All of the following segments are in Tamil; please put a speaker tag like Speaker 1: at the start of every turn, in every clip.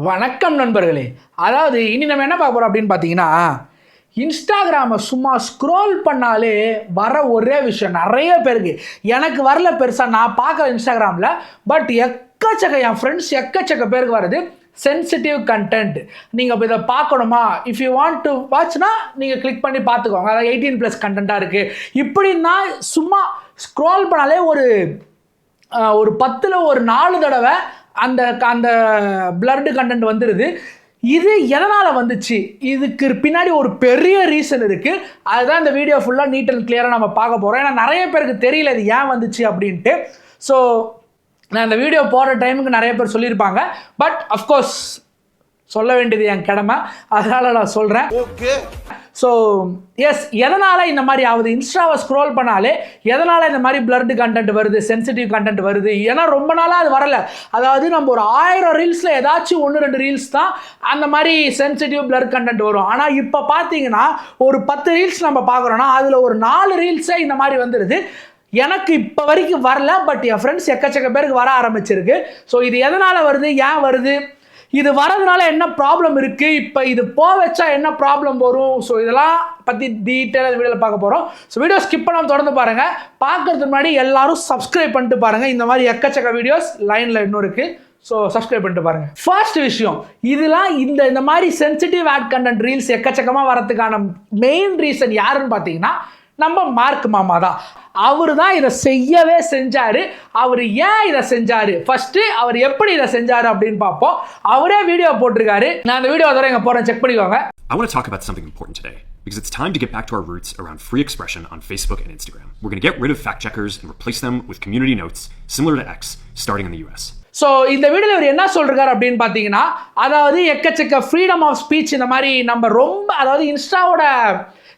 Speaker 1: வணக்கம் நண்பர்களே. அதாவது இனி நம்ம என்ன பார்க்க போகிறோம் அப்படின்னு பார்த்தீங்கன்னா, இன்ஸ்டாகிராமை சும்மா ஸ்க்ரோல் பண்ணாலே வர ஒரே விஷயம் நிறைய பேருக்கு. எனக்கு வரல பெருசாக, நான் பார்க்குற இன்ஸ்டாகிராமில். பட் எக்கச்சக்க என் ஃப்ரெண்ட்ஸ் எக்கச்சக்க பேருக்கு வருது சென்சிட்டிவ் கண்டென்ட். நீங்கள் இப்போ இதை பார்க்கணுமா, இஃப் யூ வாண்ட் டு வாட்ச்னா நீங்கள் கிளிக் பண்ணி பார்த்துக்கோங்க. அதாவது 18+ கண்டென்ட்டாக இருக்குது. இப்படின்னா சும்மா ஸ்க்ரோல் பண்ணாலே ஒரு 10ல் ஒரு 4 தடவை அந்த அந்த பிளர்டு கண்டென்ட் வந்துடுது. இது எதனால் வந்துச்சு, இதுக்கு பின்னாடி ஒரு பெரிய ரீசன் இருக்குது. அதுதான் இந்த வீடியோ ஃபுல்லாக நீட் அண்ட் கிளியராக நம்ம பார்க்க போகிறோம். ஏன்னா நிறைய பேருக்கு தெரியல இது ஏன் வந்துச்சு அப்படின்ட்டு. ஸோ நான் இந்த வீடியோ போடுற டைமுக்கு நிறைய பேர் சொல்லியிருப்பாங்க. பட் அஃப்கோர்ஸ் சொல்ல வேண்டியது என் கடமை, அதனால் நான் சொல்கிறேன். ஓகே. ஸோ எஸ், எதனால் இந்த மாதிரி ஆகுது, இன்ஸ்டாவை ஸ்க்ரோல் பண்ணாலே எதனால் இந்த மாதிரி பிளர்டு கண்டென்ட் வருது, சென்சிட்டிவ் கண்டென்ட் வருது. ஏன்னா ரொம்ப நாளாக அது வரலை. அதாவது நம்ம ஒரு 1000 ரீல்ஸில் ஏதாச்சும் 1-2 ரீல்ஸ் தான் அந்த மாதிரி சென்சிட்டிவ் பிளர் கண்டென்ட் வரும். ஆனால் இப்போ பார்த்தீங்கன்னா ஒரு 10 ரீல்ஸ் நம்ம பார்க்குறோன்னா அதில் ஒரு 4 ரீல்ஸே இந்த மாதிரி வந்துடுது. எனக்கு இப்போ வரைக்கும் வரல, பட் என் ஃப்ரெண்ட்ஸ் எக்கச்சக்க பேருக்கு வர ஆரம்பிச்சிருக்கு. ஸோ இது எதனால் வருது, ஏன் வருது, இது வரதுனால என்ன ப்ராப்ளம் இருக்குது, இப்போ இது வச்சா என்ன ப்ராப்ளம் வரும், ஸோ இதெல்லாம் பற்றி டீட்டெயிலாக வீடியோவில் பார்க்க போகிறோம். ஸோ வீடியோ ஸ்கிப் பண்ணாமல் தொடர்ந்து பாருங்கள். பார்க்கறதுக்கு முன்னாடி எல்லாரும் சப்ஸ்கிரைப் பண்ணிட்டு பாருங்கள். இந்த மாதிரி எக்கச்சக்க வீடியோஸ் லைனில் இன்னும் இருக்குது. ஸோ சப்ஸ்கிரைப் பண்ணிட்டு பாருங்கள். ஃபர்ஸ்ட் விஷயம், இதெல்லாம் இந்த மாதிரி சென்சிட்டிவ் ஆட் கண்டென்ட் ரீல்ஸ் எக்கச்சக்கமாக வரதுக்கான மெயின் ரீசன் யாருன்னு பார்த்தீங்கன்னா நம்ம மார்க் மாமா தான். அவர் தான் இதை செய்யவே செஞ்சார். அவர் ஏன் இதை செஞ்சார், ஃபர்ஸ்ட் அவர் எப்படி இதை செஞ்சார் அப்படின்னு பார்ப்போம். அவரே வீடியோ போட்டிருக்காரு. நான் அந்த வீடியோ வர எங்க போறேன், செக் பண்ணிக்கோங்க.
Speaker 2: I want to talk about something important today because it's time to get back to our roots around free expression on Facebook and Instagram. We're going to get rid of fact checkers and replace them with community notes similar to X starting in the US.
Speaker 1: So இந்த வீடியோவில் இவர் என்ன சொல்றாரு அப்படின்னு பார்த்தீங்கன்னா, அதாவது எக்கச்சக்க ஃப்ரீடம் ஆஃப் ஸ்பீச் இந்த மாதிரி நம்ம ரொம்ப, அதாவது இன்ஸ்டாவோட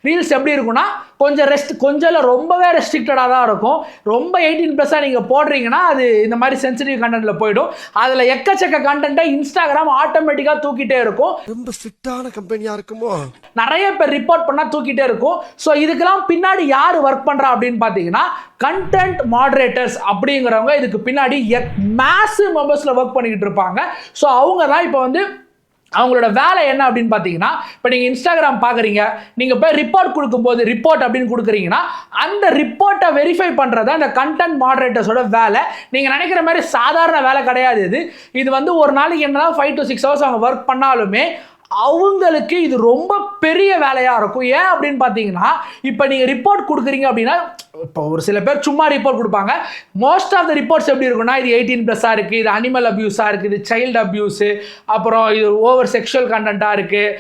Speaker 1: ரீல்ஸ் எப்படி இருக்குன்னா கொஞ்சம் ரொம்பவே ரெஸ்ட்ரிக்டடாக தான் இருக்கும். ரொம்ப 18+ நீங்கள் போடுறீங்கன்னா அது இந்த மாதிரி சென்சிட்டிவ் கண்டென்ட்டில் போயிடும். அதில் எக்கச்சக்க கண்டென்ட்டை இன்ஸ்டாகிராம் ஆட்டோமேட்டிக்காக தூக்கிட்டே இருக்கும். ரொம்ப ஸ்ட்ரிக்டான கம்பெனியாக இருக்குமோ, நிறைய பேர் ரிப்போர்ட் பண்ணால் தூக்கிட்டே இருக்கும். ஸோ இதுக்கெல்லாம் பின்னாடி யார் ஒர்க் பண்ணுறா அப்படின்னு பார்த்தீங்கன்னா கண்டென்ட் மாடரேட்டர்ஸ் அப்படிங்கிறவங்க இதுக்கு பின்னாடி மேசிவ் மெம்பர்ஸில் ஒர்க் பண்ணிக்கிட்டு இருப்பாங்க. ஸோ அவங்க தான் இப்போ வந்து அவங்களோட வேலை என்ன அப்படின்னு பார்த்தீங்கன்னா, இப்போ நீங்கள் இன்ஸ்டாகிராம் பார்க்குறீங்க, நீங்கள் போய் ரிப்போர்ட் கொடுக்கும்போது ரிப்போர்ட் அப்படின்னு கொடுக்குறீங்கன்னா அந்த ரிப்போர்ட்டை வெரிஃபை பண்ணுறது அந்த கண்டென்ட் மாடரேட்டர்ஸோட வேலை. நீங்கள் நினைக்கிற மாதிரி சாதாரண வேலை கிடையாது. இது வந்து ஒரு நாளைக்கு என்னதான் 5 to 6 hours அவங்க ஒர்க் பண்ணாலுமே அவங்களுக்கு இது ரொம்ப பெரிய வேலையாக இருக்கும். ஏன் அப்படின்னு பார்த்தீங்கன்னா, இப்போ நீங்கள் ரிப்போர்ட் கொடுக்குறீங்க அப்படின்னா, இப்போ ஒரு சில பேர் சும்மா ரிப்போர்ட் கொடுப்பாங்க. மோஸ்ட் ஆஃப் த ரிப்போர்ட்ஸ் எப்படி இருக்குன்னா, இது 18+ இருக்குது, இது அனிமல் அப்யூஸாக இருக்குது, இது சைல்டு அப்யூஸு, அப்புறம் இது ஓவர் செக்ஷுவல் கண்டென்ட்டாக இருக்குது,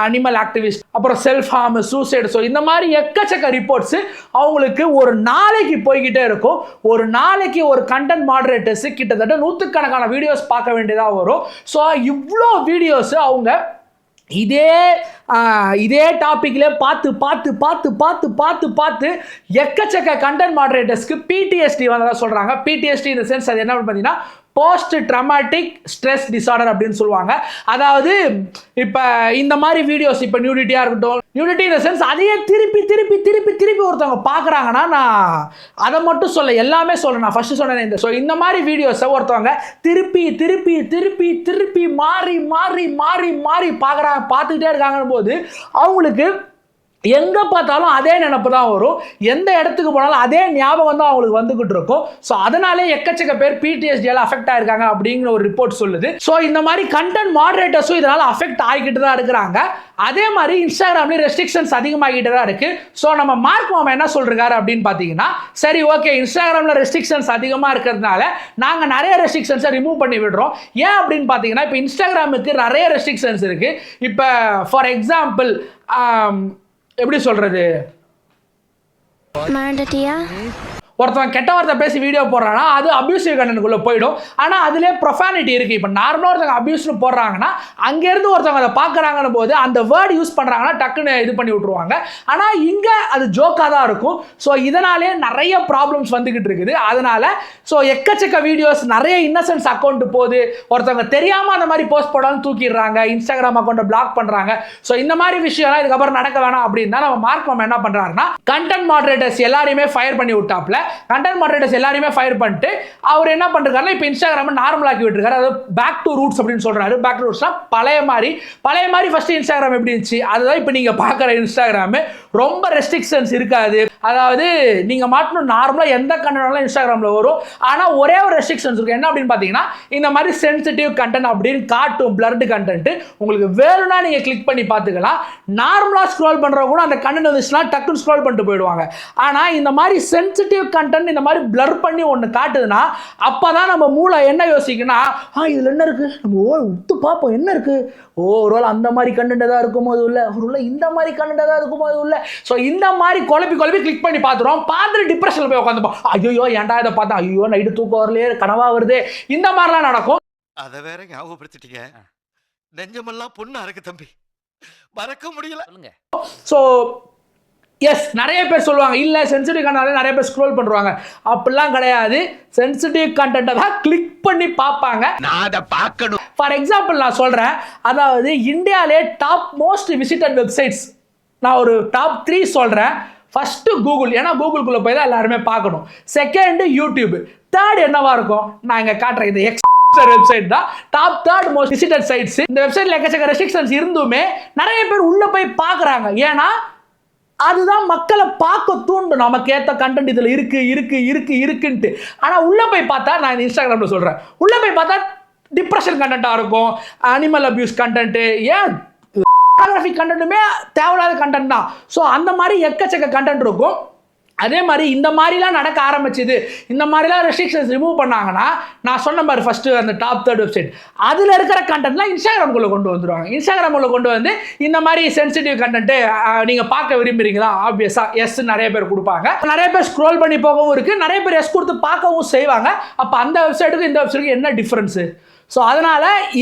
Speaker 1: அனிமல் ஆக்டிவிஸ்ட், அப்புறம் செல்ஃப் ஹார்ம், சூசைடு. ஸோ இந்த மாதிரி எக்கச்சக்க ரிப்போர்ட்ஸு அவங்களுக்கு ஒரு நாளைக்கு போய்கிட்டே இருக்கும். ஒரு நாளைக்கு ஒரு கண்டென்ட் மாடரேட்டர்ஸு கிட்டத்தட்ட 100கணக்கான வீடியோஸ் பார்க்க வேண்டியதாக வரும். ஸோ இவ்வளோ வீடியோஸு அவங்க இதே டாபிக்லேயே பார்த்து எக்கச்சக்க கண்டென்ட் மாடரேட்டர்ஸ்க்கு PTSD வந்ததா சொல்கிறாங்க. PTSD இந்த சென்ஸ் அது என்ன பார்த்தீங்கன்னா போஸ்ட் ட்ராமாட்டிக் ஸ்ட்ரெஸ் டிசார்டர் அப்படின்னு சொல்லுவாங்க. அதாவது இப்போ இந்த மாதிரி வீடியோஸ், இப்போ நியூடிட்டியாக இருக்கட்டும், நியூடிட்டி இந்த சென்ஸ் அதையே திருப்பி ஒருத்தவங்க பார்க்குறாங்கன்னா, நான் அதை மட்டும் சொல்ல எல்லாமே சொல்கிறேன். நான் ஃபஸ்ட்டு சொன்னேன் இந்த மாதிரி வீடியோஸை ஒருத்தவங்க திருப்பி மாறி பார்த்துக்கிட்டே இருக்காங்கன்னு போது அவங்களுக்கு எங்கே பார்த்தாலும் அதே நினப்பு தான் வரும். எந்த இடத்துக்கு போனாலும் அதே ஞாபகம் தான் அவங்களுக்கு வந்துகிட்டு இருக்கும். ஸோ அதனாலே எக்கச்சக்க பேர் PTSDயால் அஃபெக்ட் ஆயிருக்காங்க அப்படிங்கிற ஒரு ரிப்போர்ட் சொல்லுது. ஸோ இந்த மாதிரி கண்டென்ட் மாடரேட்டர்ஸும் இதனால் அஃபெக்ட் ஆகிக்கிட்டு தான் இருக்கிறாங்க. அதே மாதிரி இன்ஸ்டாகிராம்லேயும் ரெஸ்ட்ரிக்ஷன்ஸ் அதிகமாகிட்டு தான் இருக்குது. ஸோ நம்ம மார்க் மாமா என்ன சொல்கிறாரு அப்படின்னு பார்த்தீங்கன்னா, சரி ஓகே, இன்ஸ்டாகிராமில் ரெஸ்ட்ரிக்ஷன்ஸ் அதிகமாக இருக்கிறதுனால நாங்கள் நிறைய ரெஸ்ட்ரிக்ஷன்ஸை ரிமூவ் பண்ணி விடுறோம். ஏன் அப்படின்னு பார்த்தீங்கன்னா, இப்போ இன்ஸ்டாகிராமுக்கு நிறைய ரெஸ்ட்ரிக்ஷன்ஸ் இருக்குது. இப்போ ஃபார் எக்ஸாம்பிள் எப்படி சொல்றது, ஒருத்தவன் கெட்ட வார்த்தை பேசி வீடியோ போடுறான்னா அது அபியூசிவ் கண்டென்ட்குள்ளே போயிடும். ஆனால் அதிலே ப்ரொஃபானிட்டி இருக்குது. இப்போ நார்மலாக ஒருத்தவங்க அபியூஸ்னு போடுறாங்கன்னா அங்கேருந்து ஒருத்தவங்க அதை பார்க்குறாங்கன்னு போது அந்த வேர்டு யூஸ் பண்ணுறாங்கன்னா டக்குன்னு இது பண்ணி விட்ருவாங்க. ஆனால் இங்கே அது ஜோக்காக தான் இருக்கும். ஸோ இதனாலே நிறைய ப்ராப்ளம்ஸ் வந்துக்கிட்டு இருக்குது. அதனால் ஸோ எக்கச்சக்க வீடியோஸ் நிறைய இன்னசென்ஸ் அக்கௌண்ட் போகுது. ஒருத்தவங்க தெரியாமல் அந்த மாதிரி போஸ்ட் போடாமல் தூக்கிடுறாங்க, இன்ஸ்டாகிராம் அக்கௌண்ட்டை பிளாக் பண்ணுறாங்க. ஸோ இந்த மாதிரி விஷயம்லாம் இதுக்கப்புறம் நடக்க வேணாம் அப்படின்னு தான் நம்ம மார்க் மாமா என்ன பண்ணுறாருன்னா கண்டென்ட் மாடரேட்டர்ஸ் எல்லாரையுமே ஃபயர் பண்ணி விட்டாப்ல. கண்டென்ட் மாடரேட்டர்ஸ் எல்லாரையுமே ஃபயர் பண்ணிட்டு அவர் என்ன பண்றாருன்னா இப்போ இன்ஸ்டாகிராம் நார்மலாக்கி விட்டுருக்காரு. அதாவது பேக் டு ரூட்ஸ் அப்படின்னு சொல்றாரு. பேக் டு ரூட்ஸ்னா பழைய மாதிரி ஃபர்ஸ்ட் இன்ஸ்டாகிராம் எப்படி இருந்துச்சு அதுதான் இப்போ நீங்க பார்க்குற இன்ஸ்டாகிராம். ரொம்ப ரெஸ்ட்ரிக்ஷன்ஸ் இருக்காது. அதாவது நீங்க மாட்டணும் நார்மலாக எந்த கண்டென்ட்னாலும் இன்ஸ்டாகிராமில் வரும். ஆனால் ஒரே ஒரு ரெஸ்ட்ரிக்ஷன்ஸ் இருக்கு. என்ன அப்படின்னு பார்த்தீங்கன்னா இந்த மாதிரி சென்சிட்டிவ் கண்டென்ட் அப்படின்னு காட்டும், பிளர்டு கண்டென்ட். உங்களுக்கு வேணும்னா நீங்க கிளிக் பண்ணி பார்த்துக்கலாம். நார்மலாக ஸ்க்ரோல் பண்றவங்க கூட அந்த கண்டென்ட் வந்துச்சுன்னா டக்குன்னு ஸ்க்ரோல் பண்ணிட்டு போயிடுவாங்க. ஆனால் இந்த மாதிரி சென்சிட்டிவ் கண்டென்ட் இந்த மாதிரி பிளர் பண்ணி ஒன்று காட்டுதுன்னா அப்பதான் நம்ம மூளை என்ன யோசிக்குன்னா இதுல என்ன இருக்கு, நம்ம உத்து பார்ப்போம் என்ன இருக்கு, ஒருவேளை அந்த மாதிரி கண்டென்ட் தான் இருக்குமோ அது இல்லை, ஒருவேளை இந்த மாதிரி கண்டென்ட் தான் இருக்குமோ அது இல்லை. ஸோ இந்த மாதிரி குழப்பி கிளிக் பண்ணி பார்த்துருவோம். பார்த்துட்டு டிப்ரெஷனில் போய் உட்காந்துப்போம். ஐயோ ஏன்டா இதை பார்த்தா, ஐயோ நைட்டு தூக்கம் வரலையே, கனவா வருது, இந்த மாதிரிலாம் நடக்கும்.
Speaker 3: அதை வேற ஞாபகப்படுத்திட்டீங்க. நெஞ்சமெல்லாம் பொண்ணு அறக்கு தம்பி, மறக்க முடியல.
Speaker 1: ஸோ எஸ், நிறைய பேர் சொல்லுவாங்க இல்லை சென்சிட்டிவ் கண்டென்ட் நிறைய பேர் ஸ்க்ரோல் பண்ணுவாங்க. அப்படிலாம் கிடையாது. சென்சிட்டிவ் கண்டென்ட்டை தான் கிளிக் பண்ணி பார்ப்பாங்க.
Speaker 3: நான் அதை பார்க்கணும்.
Speaker 1: ஃபார் எக்ஸாம்பிள் நான் சொல்கிறேன். அதாவது இந்தியாவிலே டாப் மோஸ்ட் விசிட்டட் வெப்சைட்ஸ் நான் ஒரு டாப் 3 சொல்கிறேன். ஃபஸ்ட்டு கூகுள், ஏன்னா கூகுளுக்குள்ளே போய் தான் எல்லாருமே பார்க்கணும். செகண்டு யூடியூப், தேர்ட் என்னவா இருக்கும் நான் இங்கே காட்டுறேன். இந்த வெப்சைட் தான் டாப் 3 மோஸ்ட் விசிட்டட் சைட்ஸ். இந்த வெப்சைட்ல எக்கச்சக்க ரெஸ்ட்ரிக்ஷன்ஸ் இருந்துமே நிறைய பேர் உள்ள போய் பார்க்குறாங்க. ஏன்னா அதுதான் மக்களை பார்க்க தூண்டும். நமக்கு ஏற்ற கண்டென்ட் இதில் இருக்குன்ட்டு. ஆனால் உள்ள போய் பார்த்தா, நான் இந்த இன்ஸ்டாகிராமில் சொல்கிறேன், உள்ள போய் பார்த்தா டிப்ரெஷன் கண்டென்ட்டாக இருக்கும், அனிமல் அபியூஸ் கண்டென்ட்டு, ஏன் கண்டென்ட்டுமே தேவையில்லாத கண்டென்ட் தான். ஸோ அந்த மாதிரி எக்கச்சக்க கண்டென்ட் இருக்கும். அதே மாதிரி இந்த மாதிரிலாம் நடக்க ஆரம்பிச்சுது, இந்த மாதிரிலாம் ரெஸ்ட்ரிக்ஷன்ஸ் ரிமூவ் பண்ணாங்கன்னா நான் சொன்ன மாதிரி ஃபஸ்ட்டு அந்த டாப் 3 வெப்சைட் அதில் இருக்கிற கண்டென்ட்லாம் இன்ஸ்டாகிராமுக்குள்ளே கொண்டு வந்துடுவாங்க. இன்ஸ்டாகிராமுக்குள்ளே கொண்டு வந்து இந்த மாதிரி சென்சிட்டிவ் கண்டென்ட்டு நீங்கள் பார்க்க விரும்புகிறீங்களா, ஆப்வியஸாக எஸ் நிறைய பேர் கொடுப்பாங்க. நிறைய பேர் ஸ்க்ரோல் பண்ணி போகவும் இருக்குது, நிறைய பேர் எஸ் கொடுத்து பார்க்கவும் செய்வாங்க. அப்போ அந்த வெப்சைட்டுக்கு இந்த வெப்சைட்டுக்கு என்ன டிஃப்ரென்ஸு? ஸோ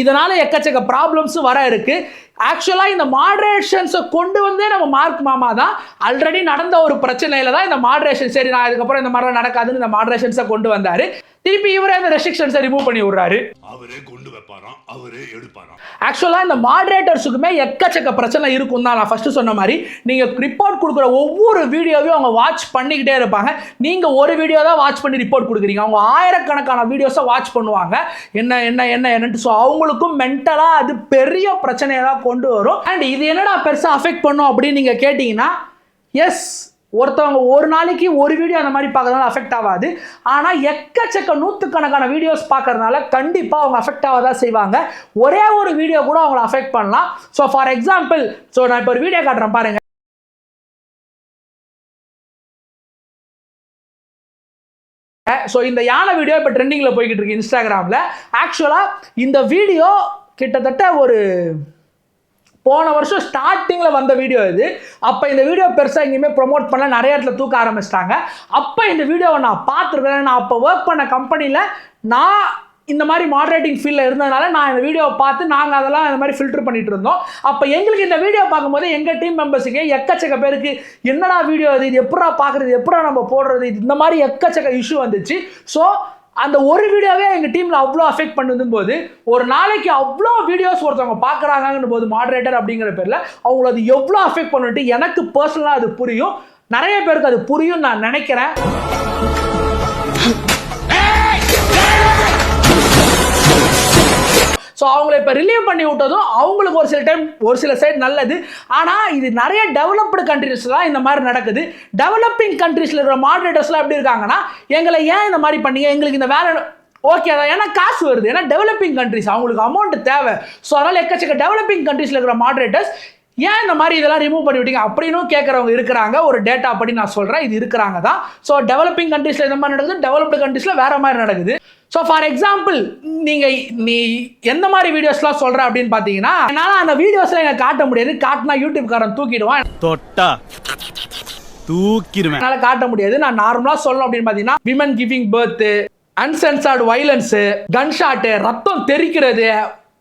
Speaker 1: இதனால் எக்கச்சக்க ப்ராப்ளம்ஸும் வர இருக்குது. ஆக்சுவலாக இந்த மாடரேஷன்ஸை கொண்டு வந்தே நம்ம மார்க் மாமா தான். ஆல்ரெடி நடந்த ஒரு பிரச்சனையில தான் இந்த மாடரேஷன், சரி நான் இதுக்கப்புறம் இந்த மாதிரிலாம் நடக்காதுன்னு இந்த மாடரேஷன்ஸை கொண்டு வந்தார். திருப்பி இவரே அந்த ரெஸ்ட்ரிக்ஷன்ஸை ரிமூவ் பண்ணி விடுறாரு.
Speaker 4: அவரே கொண்டு வைப்பாராம், அவரே எடுப்பாராம்.
Speaker 1: ஆக்சுவலாக இந்த மாடரேட்டர்ஸுக்குமே எக்கச்சக்க பிரச்சனை இருக்கும் தான். நான் ஃபர்ஸ்ட் சொன்ன மாதிரி நீங்கள் ரிப்போர்ட் கொடுக்குற ஒவ்வொரு வீடியோவையும் அவங்க வாட்ச் பண்ணிக்கிட்டே இருப்பாங்க. நீங்கள் ஒரு வீடியோ தான் வாட்ச் பண்ணி ரிப்போர்ட் கொடுக்குறீங்க, அவங்க ஆயிரக்கணக்கான வீடியோஸை வாட்ச் பண்ணுவாங்க. என்னன்ட்டு. ஸோ அவங்களுக்கும் மென்டலாக அது பெரிய பிரச்சனையை தான் கொண்டு வரும். அண்ட் இது என்னடா பெருசாக அஃபெக்ட் பண்ணும் அப்படின்னு நீங்கள் கேட்டிங்கன்னா, எஸ் ஒருத்தவங்க ஒரு நாளைக்கு ஒரு வீடியோ அந்த மாதிரி பார்க்கறதுனால அஃபெக்ட் ஆகாது. ஆனால் எக்கச்சக்க நூற்றுக்கணக்கான வீடியோஸ் பார்க்கறதுனால கண்டிப்பாக அவங்க அஃபெக்ட் ஆக தான் செய்வாங்க. ஒரே ஒரு வீடியோ கூட அவங்கள அஃபெக்ட் பண்ணலாம். ஸோ ஃபார் எக்ஸாம்பிள், நான் இப்போ ஒரு வீடியோ காட்டுறேன் பாருங்க. ஸோ இந்த யானை வீடியோ இப்போ ட்ரெண்டிங்கில் போய்கிட்டு இருக்கு இன்ஸ்டாகிராமில். ஆக்சுவலாக இந்த வீடியோ கிட்டத்தட்ட ஒரு போன வருஷம் ஸ்டார்டிங்கில் வந்த வீடியோ இது. அப்போ இந்த வீடியோ பெருசாக எங்கேயுமே ப்ரொமோட் பண்ணல, நிறைய இடத்துல தூக்க ஆரம்பிச்சிட்டாங்க. அப்போ இந்த வீடியோவை நான் பார்த்துருக்கேன். நான் அப்போ ஒர்க் பண்ண கம்பெனியில் நான் இந்த மாதிரி மாடரேட்டிங் ஃபீல்டில் இருந்ததுனால நான் இந்த வீடியோவை பார்த்து நாங்கள் அதெல்லாம் இந்த மாதிரி ஃபில்டர் பண்ணிட்டு இருந்தோம். அப்போ எங்களுக்கு இந்த வீடியோ பார்க்கும்போது எங்கள் டீம் மெம்பர்ஸுக்கு எக்கச்சக்க பேருக்கு என்னடா வீடியோ இது எப்படா பார்க்குறது, எப்படா நம்ம போடுறது, இந்த மாதிரி எக்கச்சக்க இஷ்யூ வந்துச்சு. ஸோ அந்த ஒரு வீடியோவே எங்கள் டீமில் அவ்வளோ அஃபெக்ட் பண்ணுதும் போது, ஒரு நாளைக்கு அவ்வளோ வீடியோஸ் ஒருத்தவங்க பார்க்குறாங்கன்னு போது மாடரேட்டர் அப்படிங்கிற பேரில் அவங்கள அது எவ்வளோ அஃபெக்ட் பண்ணிட்டு எனக்கு பர்சனலாக அது புரியும். நிறைய பேருக்கு அது புரியும் நான் நினைக்கிறேன். ஸோ அவங்கள இப்போ ரிலீவ் பண்ணி விட்டதும் அவங்களுக்கு ஒரு சில சைடு நல்லது. ஆனால் இது நிறைய டெவலப்டு கண்ட்ரீஸ் தான் இந்த மாதிரி நடக்குது. டெவலப்பிங் கண்ட்ரீஸில் இருக்கிற மாடரேட்டர்ஸ்லாம் எப்படி இருக்காங்கன்னா, எங்களை ஏன் இந்த மாதிரி பண்ணீங்க, எங்களுக்கு இந்த வேலை ஓகே தான், ஏன்னா காசு வருது, ஏன்னா டெவலப்பிங் கண்ட்ரீஸ் அவங்களுக்கு அமௌண்ட் தேவை. ஸோ அதனால் எக்கச்சக்க டெவலப்பிங் கண்ட்ரீஸில் இருக்கிற மாடரேட்டர்ஸ் ஏன் இந்த மாதிரி இதெல்லாம் ரிமூவ் பண்ணி விட்டீங்க அப்படின்னு கேட்குறவங்க இருக்கிறாங்க. ஒரு டேட்டா படி நான் சொல்கிறேன், இது இருக்கிறாங்க தான். ஸோ டெவலப்பிங் கண்ட்ரீஸில் இந்த மாதிரி நடக்குது, டெவலப்டு கண்ட்ரீஸில் வேறு மாதிரி நடக்குது. ஸோ ஃபார் எக்ஸாம்பிள், நீ எந்த மாதிரி வீடியோஸ்லாம் சொல்கிற அப்படின்னு பார்த்தீங்கன்னா, என்னால் அந்த வீடியோஸில் எனக்கு காட்ட முடியாது, காட்டினா யூடியூப்காரன் தூக்கிடுவான்,
Speaker 4: தொட்டா தூக்கிடுவேன்,
Speaker 1: என்னால் காட்ட முடியாது. நான் நார்மலாக சொல்லணும் அப்படின்னு பார்த்தீங்கன்னா, விமன் கிவிங் பர்த்து, அன்சென்சார்டு வைலன்ஸு, கன் ஷாட்டு, ரத்தம் தெரிக்கிறது,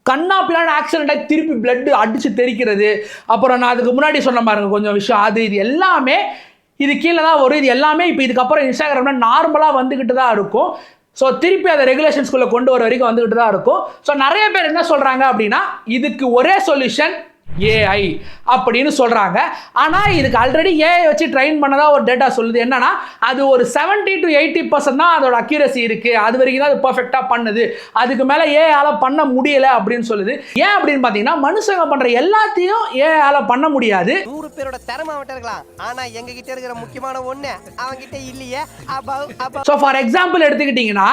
Speaker 1: கண்ணா பின்னாடி ஆக்சிடென்ட்டாக திருப்பி பிளட்டு அடித்து தெரிக்கிறது, அப்புறம் நான் அதுக்கு முன்னாடி சொன்ன பாருங்க கொஞ்சம் விஷயம், இது எல்லாமே இது கீழே தான் வரும். இது எல்லாமே இப்போ இதுக்கப்புறம் இன்ஸ்டாகிராமில் நார்மலாக வந்துக்கிட்டு தான் இருக்கும். ஸோ திருப்பி அதை ரெகுலேஷன்ஸ்குள்ளே கொண்டு வர வரைக்கும் வந்துக்கிட்டு தான் இருக்கும். ஸோ நிறைய பேர் என்ன சொல்கிறாங்க அப்படின்னா, இதுக்கு ஒரே சொல்யூஷன் ஏஐ அப்படின்னு சொல்கிறாங்க. ஆனால் இதுக்கு ஆல்ரெடி ஏஐ வச்சு ட்ரெயின் பண்ணதாக ஒரு டேட்டா சொல்லுது. என்னன்னா அது ஒரு 70 to 80% தான் அதோட அக்யூரசி இருக்குது, அது வரைக்கும் தான் அது பர்ஃபெக்டாக பண்ணுது, அதுக்கு மேலே ஏஐயால் பண்ண முடியலை அப்படின்னு சொல்லுது. ஏன் அப்படின்னு பார்த்தீங்கன்னா மனுஷங்க பண்ணுற எல்லாத்தையும் ஏஐயால் பண்ண முடியாது.
Speaker 5: 100 பேரோட திறமை அவன்கிட்ட இருக்கலாம், ஆனால் எங்ககிட்ட இருக்கிற முக்கியமான ஒன்று அவன்கிட்ட இல்லையே.
Speaker 1: ஸோ ஃபார் எக்ஸாம்பிள் எடுத்துக்கிட்டிங்கன்னா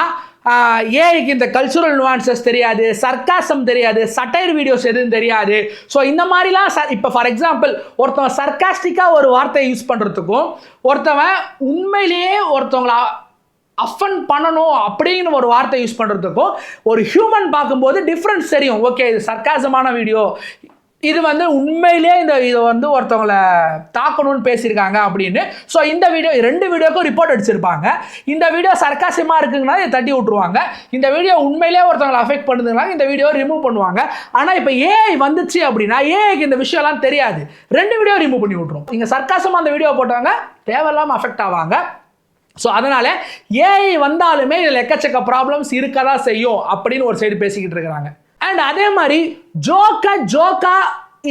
Speaker 1: ஏஐக்கு இந்த கல்ச்சுரல் நுவான்சஸ் தெரியாது, சர்க்காசம் தெரியாது, சட்டைர் வீடியோஸ் எதுவும் தெரியாது. ஸோ இந்த மாதிரிலாம் இப்போ ஃபார் எக்ஸாம்பிள் ஒருத்தவன் சர்க்காஸ்டிக்காக ஒரு வார்த்தையை யூஸ் பண்ணுறதுக்கும் ஒருத்தவன் உண்மையிலேயே ஒருத்தவங்கள அஃபன் பண்ணணும் அப்படின்னு ஒரு வார்த்தை யூஸ் பண்ணுறதுக்கும் ஒரு ஹியூமன் பார்க்கும்போது டிஃப்ரென்ஸ் தெரியும். ஓகே இது சர்க்காசமான வீடியோ, இது வந்து உண்மையிலே இதை வந்து ஒருத்தவங்களை தாக்கணும்னு பேசியிருக்காங்க அப்படின்னு. ஸோ இந்த வீடியோ 2 வீடியோக்கும் ரிப்போர்ட் அடிச்சிருப்பாங்க. இந்த வீடியோ சர்க்காசமாக இருக்குங்கன்னா இதை தட்டி விட்டுருவாங்க. இந்த வீடியோ உண்மையிலே ஒருத்தவங்களை அஃபெக்ட் பண்ணுதுன்னா இந்த வீடியோ ரிமூவ் பண்ணுவாங்க. ஆனால் இப்போ ஏஐ வந்துச்சு அப்படின்னா ஏஐக்கு இந்த விஷயம்லாம் தெரியாது, 2 வீடியோ ரிமூவ் பண்ணி விட்ருவோம். இங்கே சர்க்காசமாக அந்த வீடியோ போட்டவங்க தேவையில்லாமல் அஃபெக்ட் ஆவாங்க. ஸோ அதனால் ஏஐ வந்தாலுமே இதில் எக்கச்சக்க ப்ராப்ளம்ஸ் இருக்க தான் செய்யும் அப்படின்னு ஒரு சைடு பேசிக்கிட்டு இருக்கிறாங்க. அண்ட் அதே மாதிரி ஜோக்கா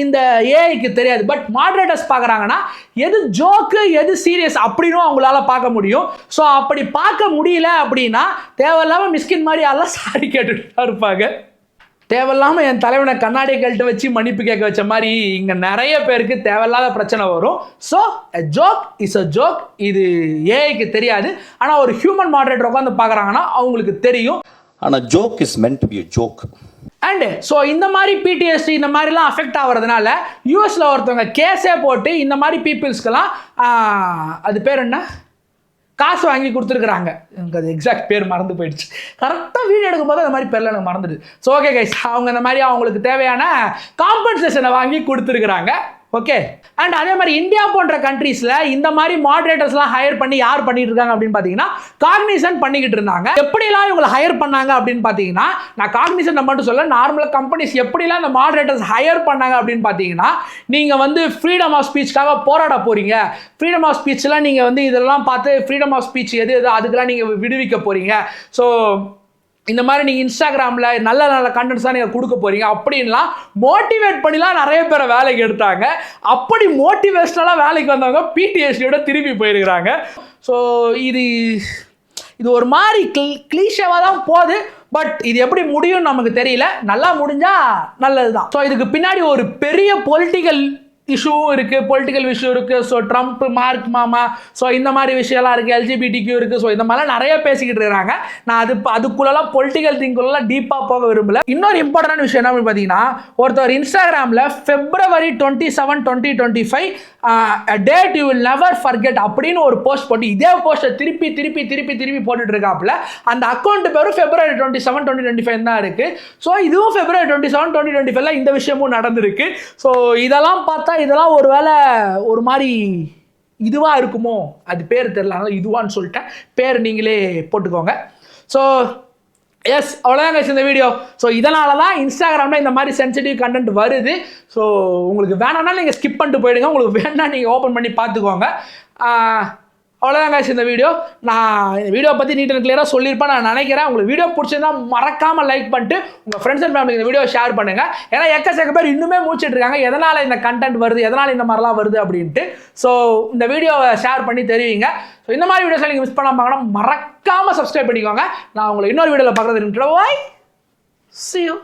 Speaker 1: இந்த ஏஐக்கு தெரியாது. பட் மாடரேட்டர்ஸ் பார்க்குறாங்கன்னா எது ஜோக்கு எது சீரியஸ் அப்படின்னும் அவங்களால பார்க்க முடியும். ஸோ அப்படி பார்க்க முடியல அப்படின்னா தேவையில்லாமல் மிஸ்கின் மாதிரி எல்லாம் சாரி கேட்டுட்டு தான் இருப்பாங்க. தேவையில்லாமல் என் தலைவனை கண்ணாடியை கழட்டு வச்சு மன்னிப்பு கேட்க வச்ச மாதிரி இங்கே நிறைய பேருக்கு தேவையில்லாத பிரச்சனை வரும். So joke is a joke, இது ஏஐக்கு தெரியாது. ஆனால் ஒரு ஹியூமன் மாடரேட்டர் உட்காந்து பார்க்குறாங்கன்னா அவங்களுக்கு தெரியும்.
Speaker 6: ஆனால் joke is meant to be a joke.
Speaker 1: And so இந்த மாதிரி பிடிஎஸ்டி இந்த மாதிரிலாம் அஃபெக்ட் ஆகிறதுனால யூஎஸில் ஒருத்தவங்க கேஸே போட்டு இந்த மாதிரி பீப்புள்ஸ்க்கெல்லாம் அது பேர் என்ன காசு வாங்கி கொடுத்துருக்குறாங்க. எனக்கு அது எக்ஸாக்ட் பேர் மறந்து போயிடுச்சு. கரெக்டாக வீடியோ எடுக்கும் போது அந்த மாதிரி பேரில் எனக்கு மறந்துடுது. ஸோ ஓகே கைஸ், அவங்க இந்த மாதிரி அவங்களுக்கு தேவையான காம்பன்சேஷனை வாங்கி கொடுத்துருக்குறாங்க. ஓகே. அண்ட் அதே மாதிரி இந்தியா போன்ற கண்ட்ரீஸில் இந்த மாதிரி மாடரேட்டர்ஸ்லாம் ஹையர் பண்ணி யார் பண்ணிட்டு இருக்காங்க அப்படின்னு பார்த்தீங்கன்னா காக்னிசன்ட் பண்ணிக்கிட்டு இருந்தாங்க. எப்படிலாம் இவங்களை ஹையர் பண்ணாங்க அப்படின்னு பார்த்தீங்கன்னா, நான் காக்னிசன்ட் மட்டும் சொல்ல, நார்மலாக கம்பெனிஸ் எப்படிலாம் இந்த மாடரேட்டர்ஸ் ஹையர் பண்ணாங்க அப்படின்னு பார்த்தீங்கன்னா, நீங்கள் வந்து ஃப்ரீடம் ஆஃப் ஸ்பீச்சுக்காக போராட போகிறீங்க, ஃப்ரீடம் ஆஃப் ஸ்பீச்லாம் நீங்கள் வந்து இதெல்லாம் பார்த்து ஃப்ரீடம் ஆஃப் ஸ்பீச் எது அதுக்கெல்லாம் நீங்கள் விடுவிக்க போகிறீங்க. ஸோ இந்த மாதிரி நீங்கள் இன்ஸ்டாகிராமில் நல்ல நல்ல கண்டென்ட்ஸ் தான் நீங்கள் கொடுக்க போகிறீங்க அப்படின்லாம் மோட்டிவேட் பண்ணிலாம் நிறைய பேரை வேலைக்கு எடுத்தாங்க. அப்படி மோட்டிவேஷ்னலாக வேலைக்கு வந்தவங்க பிடிஎஸ்டியோட திருப்பி போயிருக்கிறாங்க. ஸோ இது ஒரு மாதிரி கிளீஷேவாக தான் போகுது. பட் இது எப்படி முடியும்னு நமக்கு தெரியல. நல்லா முடிஞ்சால் நல்லது தான். ஸோ இதுக்கு பின்னாடி ஒரு பெரிய பொலிட்டிக்கல் இஷ்யூவும் இருக்குது, பொலிட்டிக்கல் இஷ்யூ இருக்குது. ஸோ ட்ரம்ப், மார்க் மாமா, ஸோ இந்த மாதிரி விஷயம்லாம் இருக்குது, எல்ஜிபிடிக்யூ இருக்குது. ஸோ இந்த மாதிரிலாம் நிறைய பேசிக்கிட்டு இருக்கிறாங்க. நான் அதுக்குள்ளெல்லாம் பொலிட்டிக்கல் திங்குள்ளலாம் டீப்பாக போக விரும்பல. இன்னொரு இம்பார்ட்டன்ட் விஷயம் என்ன பார்த்தீங்கன்னா, ஒருத்தர் இன்ஸ்டாகிராமில் February 27, 2025 date you will never forget அப்படின்னு ஒரு போஸ்ட் போட்டு இதே போஸ்ட்டை திருப்பி திருப்பி திருப்பி திருப்பி போட்டுட்டு இருக்காப்புல. அந்த அக்கௌண்ட் பேரும் February 27, 2025 தான் இருக்குது. ஸோ இதுவும் February 27, 2025 இந்த விஷயமும் நடந்திருக்கு. ஸோ இதெல்லாம் பார்த்தா இதெல்லாம் ஒரு வேளை ஒரு மாதிரி இதுவாக இருக்குமோ, அது பேர் தெரியல, அதனால் இதுவான்னு சொல்லிட்டேன். பேர் நீங்களே போட்டுக்கோங்க. ஸோ எஸ், அவ்வளோதான் இந்த வீடியோ. ஸோ இதனால தான் இன்ஸ்டாகிராமில் இந்த மாதிரி சென்சிட்டிவ் கண்டென்ட் வருது. ஸோ உங்களுக்கு வேணாம்னா நீங்கள் ஸ்கிப் பண்ணிட்டு போயிடுங்க, உங்களுக்கு வேணா நீங்கள் ஓப்பன் பண்ணி பார்த்துக்கோங்க. அவ்வளோதான் இந்த வீடியோ. நான் இந்த வீடியோ பற்றி நீட் அண்ட் கிளியராக சொல்லியிருப்பேன் நான் நினைக்கிறேன். உங்களுக்கு வீடியோ பிடிச்சிருந்தா மறக்காமல் லைக் பண்ணிட்டு உங்கள் ஃப்ரெண்ட்ஸ் அண்ட் ஃபேமிலிக்கு இந்த வீடியோ ஷேர் பண்ணுங்கள். ஏன்னா எக்கச்சக்க பேர் இன்னுமே மூச்சிட்டு இருக்காங்க, எதனால் இந்த கண்டென்ட் வருது, எதனால் இந்த மாதிரிலாம் வருது அப்படின்ட்டு. ஸோ இந்த வீடியோவை ஷேர் பண்ணி தெரிவிங்க. ஸோ இந்த மாதிரி வீடியோஸ் நீங்கள் மிஸ் பண்ணாமல் பார்க்கணும், மறக்காமல் சப்ஸ்கிரைப் பண்ணிக்கோங்க. நான் உங்களை இன்னொரு வீடியோவில் பார்க்குறது. See you.